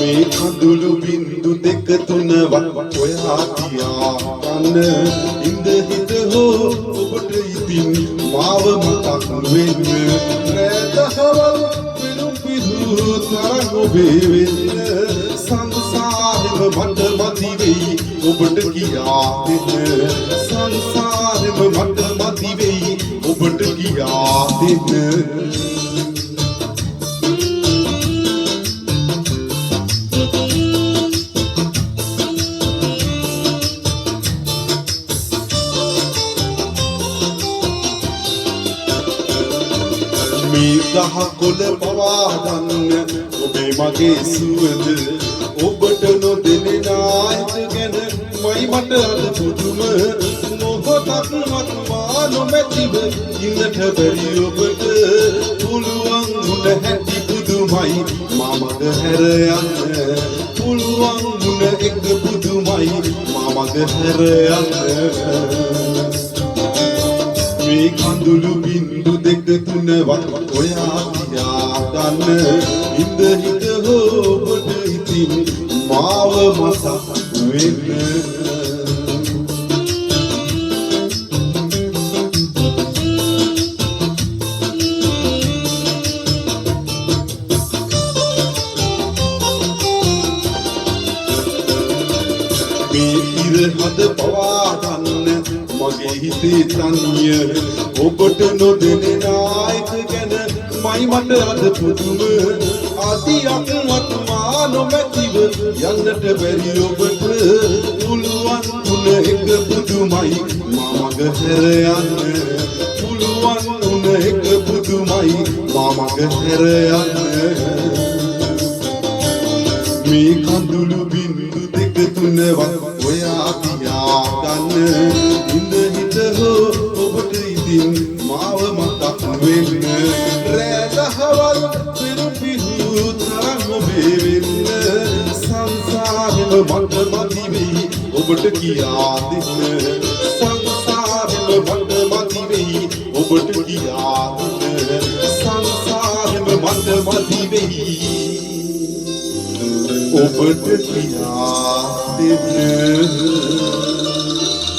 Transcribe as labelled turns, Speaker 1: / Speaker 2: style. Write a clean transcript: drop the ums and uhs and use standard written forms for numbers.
Speaker 1: මේ කඳුළු බින්දු දෙක තුනවත් ඔයා තියාගන්න ඉඳ හිත හෝ ඔබට ඉතින් මාව මතක් වෙන්න රැදහවල් පිරුම් පිදු තරං ඔබේ වෙන්න සංසාරෙම මට මදි වෙයි ඔබට කියා දෙන්න සංසාරෙම මට මදි වෙයි ඔබට කියා දෙන්න මේ දහ කොළ පවා ගන්න ඔබේ මගේ සුවඳ ඔබට නොදෙන්නේ නායක ගැන මයි මට අද පුදුම මොහොතක් මත්මා නොමැතිව ඉන්නට බැරි ඔබට පුළුවන් උන හැටි පුදුමයි මමද හැර යන්න පුළුවන් උන එක පුදුමයි මමද හැර යන්න මේ කඳුළු බින්දු දෙක තුනවත් ඔයා තියාගන්න ඉඳ හිත හෝ ඔබට ඉතින් මාව මතක් වෙන්න මේ ඉර හද පවා ගන්න මගේ හිතේ තනිය ඔබට නොදෙන්නේ නායක ගැන මයි මට අද පුදුම ආදියක් මත්මා නොමැතිව යන්නට බැරි ඔබට පුළුවන් උන එක පුදුමයි මමග හැර යන්න පුළුවන් උන එක පුදුමයි මමග හැර යන්න මේ කඳුළු බින්දු දෙක තුනවත් ඔයා තියාගන්න ඉඳ හිත හෝ ඔබට ඉතින් මාව මතක් වෙන්න රැදහවල් පිරු පිරු තරං ඔබේ වෙන්න සංසාරෙම මට මදි වෙයි ඔබට කියා දෙන්න සංසාරෙම මට මදි වෙයි ඔබට කියා දෙන්න සංසාරෙම මට මදි වෙයි ඔබට කියා දෙන්න